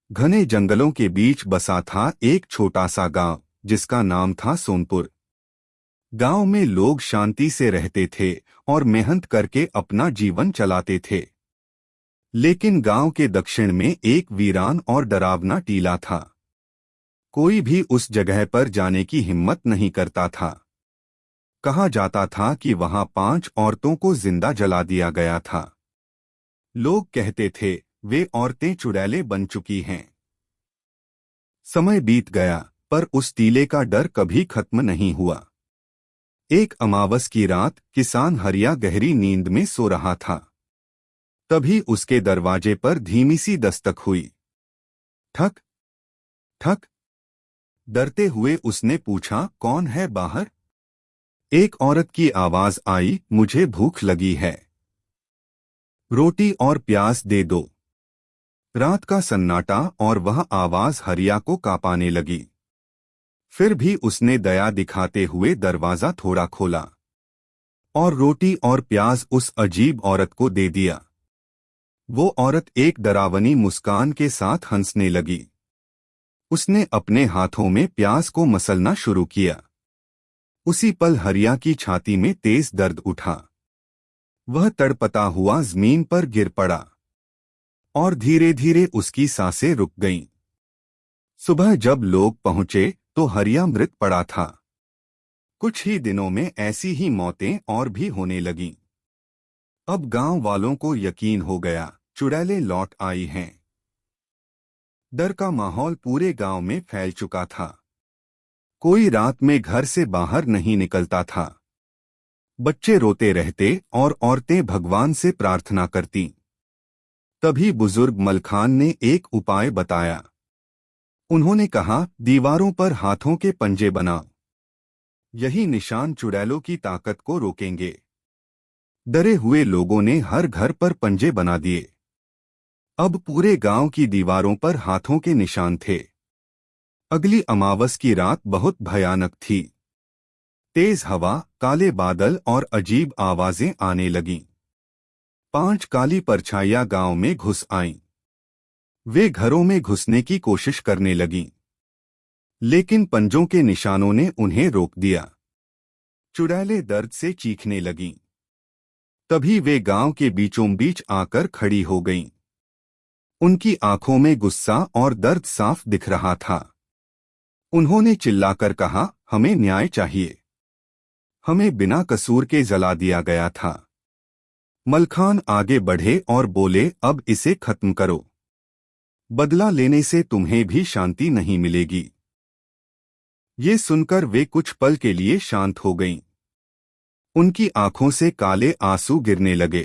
घने जंगलों के बीच बसा था एक छोटा सा गांव, जिसका नाम था सोनपुर। गांव में लोग शांति से रहते थे और मेहनत करके अपना जीवन चलाते थे। लेकिन गांव के दक्षिण में एक वीरान और डरावना टीला था। कोई भी उस जगह पर जाने की हिम्मत नहीं करता था। कहा जाता था कि वहां 5 औरतों को जिंदा जला दिया गया था। लोग कहते थे, वे औरतें चुड़ैलें बन चुकी हैं। समय बीत गया, पर उस टीले का डर कभी खत्म नहीं हुआ। एक अमावस की रात किसान हरिया गहरी नींद में सो रहा था। तभी उसके दरवाजे पर धीमी सी दस्तक हुई। ठक ठक। डरते हुए उसने पूछा, कौन है बाहर? एक औरत की आवाज आई, मुझे भूख लगी है, रोटी और प्याज दे दो। रात का सन्नाटा और वह आवाज हरिया को कांपाने लगी। फिर भी उसने दया दिखाते हुए दरवाजा थोड़ा खोला और रोटी और प्याज उस अजीब औरत को दे दिया। वो औरत एक डरावनी मुस्कान के साथ हंसने लगी। उसने अपने हाथों में प्याज को मसलना शुरू किया। उसी पल हरिया की छाती में तेज दर्द उठा। वह तड़पता हुआ जमीन पर गिर पड़ा और धीरे धीरे उसकी सांसें रुक गईं। सुबह जब लोग पहुंचे तो हरिया मृत पड़ा था। कुछ ही दिनों में ऐसी ही मौतें और भी होने लगीं। अब गांव वालों को यकीन हो गया, चुड़ैलें लौट आई हैं। डर का माहौल पूरे गांव में फैल चुका था। कोई रात में घर से बाहर नहीं निकलता था। बच्चे रोते रहते और औरतें भगवान से प्रार्थना करतीं। तभी बुजुर्ग मलखान ने एक उपाय बताया। उन्होंने कहा, दीवारों पर हाथों के पंजे बनाओ। यही निशान चुड़ैलों की ताकत को रोकेंगे। डरे हुए लोगों ने हर घर पर पंजे बना दिए। अब पूरे गांव की दीवारों पर हाथों के निशान थे। अगली अमावस की रात बहुत भयानक थी। तेज हवा, काले बादल और अजीब आवाजें आने लगीं। 5 काली परछाइयां गांव में घुस आईं। वे घरों में घुसने की कोशिश करने लगीं, लेकिन पंजों के निशानों ने उन्हें रोक दिया। चुड़ैलें दर्द से चीखने लगीं। तभी वे गांव के बीचों बीच आकर खड़ी हो गईं। उनकी आंखों में गुस्सा और दर्द साफ दिख रहा था। उन्होंने चिल्लाकर कहा, हमें न्याय चाहिए। हमें बिना कसूर के जला दिया गया था। मलखान आगे बढ़े और बोले, अब इसे खत्म करो। बदला लेने से तुम्हें भी शांति नहीं मिलेगी। ये सुनकर वे कुछ पल के लिए शांत हो गईं। उनकी आंखों से काले आंसू गिरने लगे।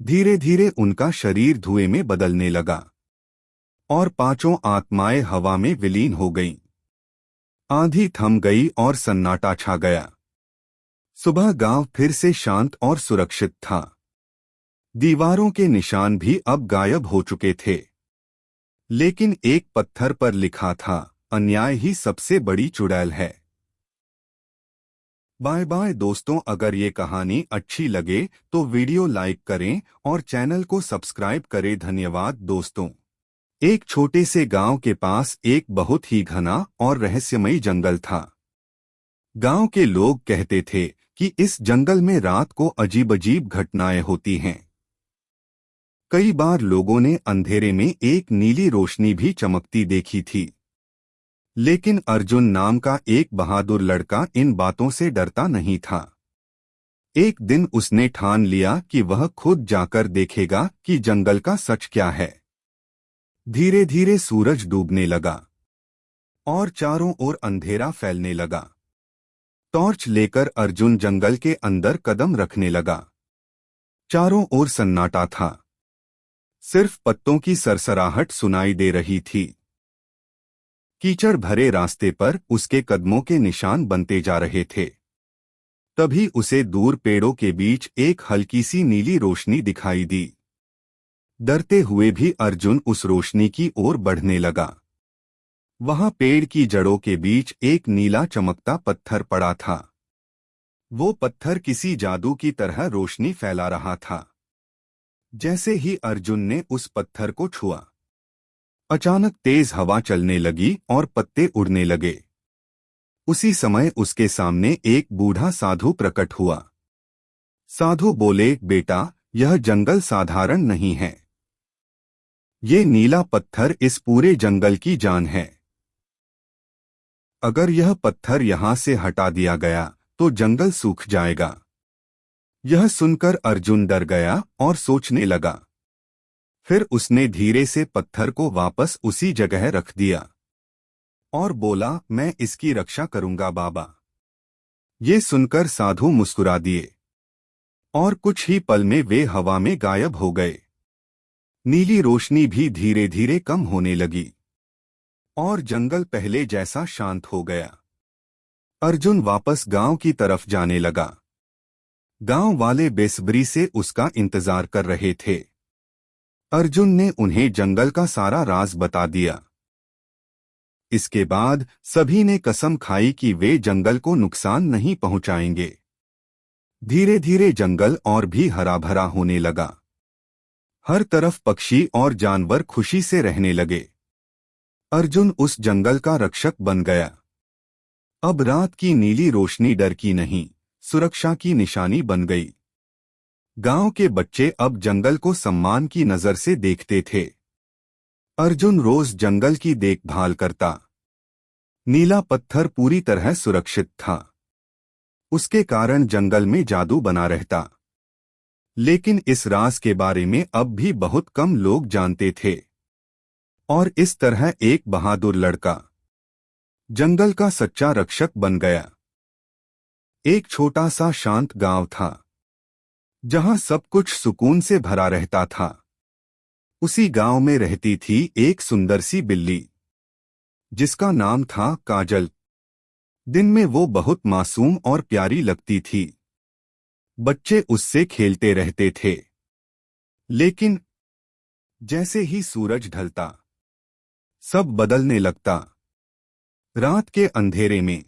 धीरे धीरे उनका शरीर धुएं में बदलने लगा और 5 आत्माएं हवा में विलीन हो गईं। आंधी थम गई और सन्नाटा छा गया। सुबह गांव फिर से शांत और सुरक्षित था। दीवारों के निशान भी अब गायब हो चुके थे। लेकिन एक पत्थर पर लिखा था, अन्याय ही सबसे बड़ी चुड़ैल है। बाय बाय दोस्तों, अगर ये कहानी अच्छी लगे तो वीडियो लाइक करें और चैनल को सब्सक्राइब करें। धन्यवाद दोस्तों। एक छोटे से गांव के पास एक बहुत ही घना और रहस्यमयी जंगल था। गांव के लोग कहते थे कि इस जंगल में रात को अजीब अजीब घटनाएं होती हैं। कई बार लोगों ने अंधेरे में एक नीली रोशनी भी चमकती देखी थी। लेकिन अर्जुन नाम का एक बहादुर लड़का इन बातों से डरता नहीं था। एक दिन उसने ठान लिया कि वह खुद जाकर देखेगा कि जंगल का सच क्या है। धीरे धीरे सूरज डूबने लगा और चारों ओर अंधेरा फैलने लगा। टॉर्च लेकर अर्जुन जंगल के अंदर कदम रखने लगा। चारों ओर सन्नाटा था। सिर्फ पत्तों की सरसराहट सुनाई दे रही थी। कीचड़ भरे रास्ते पर उसके कदमों के निशान बनते जा रहे थे। तभी उसे दूर पेड़ों के बीच एक हल्की सी नीली रोशनी दिखाई दी। डरते हुए भी अर्जुन उस रोशनी की ओर बढ़ने लगा। वहां पेड़ की जड़ों के बीच एक नीला चमकता पत्थर पड़ा था। वो पत्थर किसी जादू की तरह रोशनी फैला रहा था। जैसे ही अर्जुन ने उस पत्थर को छुआ, अचानक तेज हवा चलने लगी और पत्ते उड़ने लगे। उसी समय उसके सामने एक बूढ़ा साधु प्रकट हुआ। साधु बोले, बेटा, यह जंगल साधारण नहीं है। ये नीला पत्थर इस पूरे जंगल की जान है। अगर यह पत्थर यहां से हटा दिया गया तो जंगल सूख जाएगा। यह सुनकर अर्जुन डर गया और सोचने लगा। फिर उसने धीरे से पत्थर को वापस उसी जगह रख दिया और बोला, मैं इसकी रक्षा करूंगा बाबा। ये सुनकर साधु मुस्कुरा दिए और कुछ ही पल में वे हवा में गायब हो गए। नीली रोशनी भी धीरे धीरे कम होने लगी और जंगल पहले जैसा शांत हो गया। अर्जुन वापस गांव की तरफ जाने लगा। गांव वाले बेसब्री से उसका इंतजार कर रहे थे। अर्जुन ने उन्हें जंगल का सारा राज बता दिया। इसके बाद सभी ने कसम खाई कि वे जंगल को नुकसान नहीं पहुंचाएंगे। धीरे धीरे जंगल और भी हरा भरा होने लगा। हर तरफ पक्षी और जानवर खुशी से रहने लगे। अर्जुन उस जंगल का रक्षक बन गया। अब रात की नीली रोशनी डर की नहीं, सुरक्षा की निशानी बन गई। गांव के बच्चे अब जंगल को सम्मान की नजर से देखते थे। अर्जुन रोज जंगल की देखभाल करता। नीला पत्थर पूरी तरह सुरक्षित था। उसके कारण जंगल में जादू बना रहता। लेकिन इस राज के बारे में अब भी बहुत कम लोग जानते थे। और इस तरह एक बहादुर लड़का जंगल का सच्चा रक्षक बन गया। एक छोटा सा शांत गांव था जहां सब कुछ सुकून से भरा रहता था। उसी गांव में रहती थी एक सुंदर सी बिल्ली जिसका नाम था काजल। दिन में वो बहुत मासूम और प्यारी लगती थी। बच्चे उससे खेलते रहते थे। लेकिन जैसे ही सूरज ढलता सब बदलने लगता। रात के अंधेरे में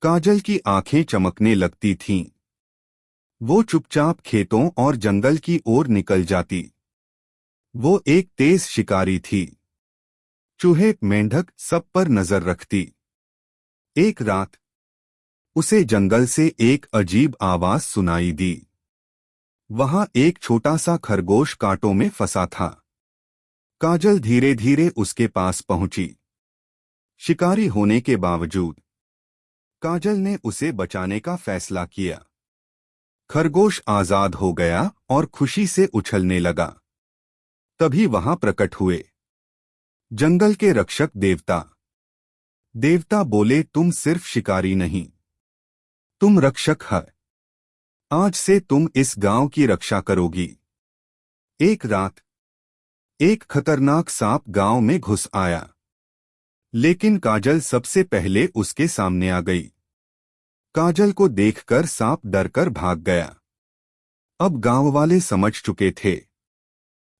काजल की आंखें चमकने लगती थीं। वो चुपचाप खेतों और जंगल की ओर निकल जाती। वो एक तेज शिकारी थी। चूहे, मेंढक सब पर नजर रखती। एक रात उसे जंगल से एक अजीब आवाज सुनाई दी। वहां एक छोटा सा खरगोश कांटों में फंसा था। काजल धीरे धीरे उसके पास पहुंची। शिकारी होने के बावजूद काजल ने उसे बचाने का फैसला किया। खरगोश आजाद हो गया और खुशी से उछलने लगा। तभी वहां प्रकट हुए जंगल के रक्षक देवता। देवता बोले, तुम सिर्फ शिकारी नहीं, तुम रक्षक है। आज से तुम इस गांव की रक्षा करोगी। एक रात एक खतरनाक सांप गांव में घुस आया। लेकिन काजल सबसे पहले उसके सामने आ गई। काजल को देखकर सांप डरकर भाग गया। अब गांव वाले समझ चुके थे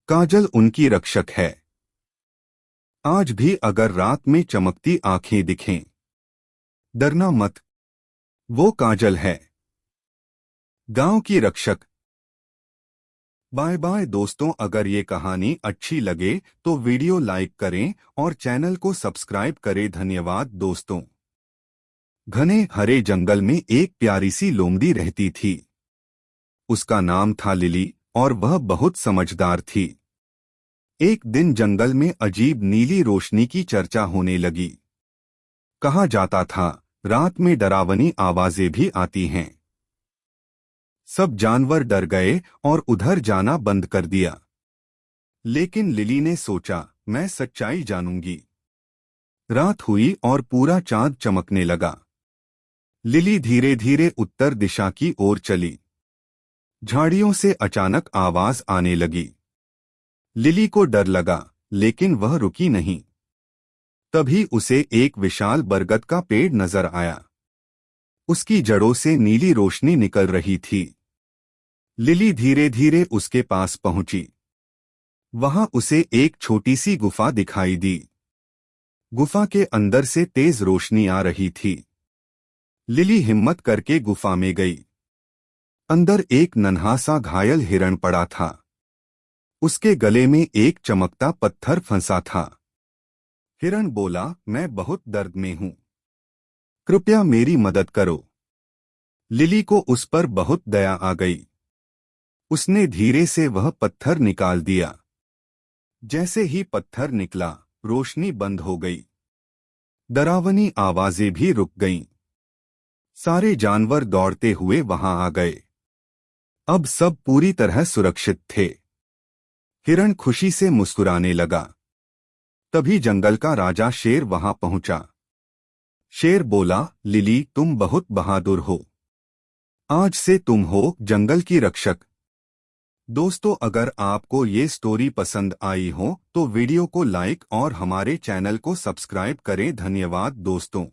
काजल उनकी रक्षक है। आज भी अगर रात में चमकती आंखें दिखें, डरना मत, वो काजल है, गांव की रक्षक। बाय बाय दोस्तों, अगर ये कहानी अच्छी लगे तो वीडियो लाइक करें और चैनल को सब्सक्राइब करें। धन्यवाद दोस्तों। घने हरे जंगल में एक प्यारी सी लोमड़ी रहती थी। उसका नाम था लिली और वह बहुत समझदार थी। एक दिन जंगल में अजीब नीली रोशनी की चर्चा होने लगी। कहा जाता था रात में डरावनी आवाजें भी आती हैं। सब जानवर डर गए और उधर जाना बंद कर दिया। लेकिन लिली ने सोचा, मैं सच्चाई जानूंगी। रात हुई और पूरा चांद चमकने लगा। लिली धीरे धीरे उत्तर दिशा की ओर चली। झाड़ियों से अचानक आवाज आने लगी। लिली को डर लगा, लेकिन वह रुकी नहीं। तभी उसे एक विशाल बरगद का पेड़ नजर आया। उसकी जड़ों से नीली रोशनी निकल रही थी। लिली धीरे धीरे उसके पास पहुंची। वहां उसे एक छोटी सी गुफा दिखाई दी। गुफा के अंदर से तेज रोशनी आ रही थी। लिली हिम्मत करके गुफा में गई। अंदर एक नन्हा सा घायल हिरण पड़ा था। उसके गले में एक चमकता पत्थर फंसा था। हिरण बोला, मैं बहुत दर्द में हूं, कृपया मेरी मदद करो। लिली को उस पर बहुत दया आ गई। उसने धीरे से वह पत्थर निकाल दिया। जैसे ही पत्थर निकला, रोशनी बंद हो गई। डरावनी आवाजें भी रुक गईं। सारे जानवर दौड़ते हुए वहां आ गए। अब सब पूरी तरह सुरक्षित थे। हिरण खुशी से मुस्कुराने लगा। तभी जंगल का राजा शेर वहां पहुंचा। शेर बोला, लिली तुम बहुत बहादुर हो। आज से तुम हो जंगल की रक्षक। दोस्तों, अगर आपको ये स्टोरी पसंद आई हो तो वीडियो को लाइक और हमारे चैनल को सब्सक्राइब करें। धन्यवाद दोस्तों।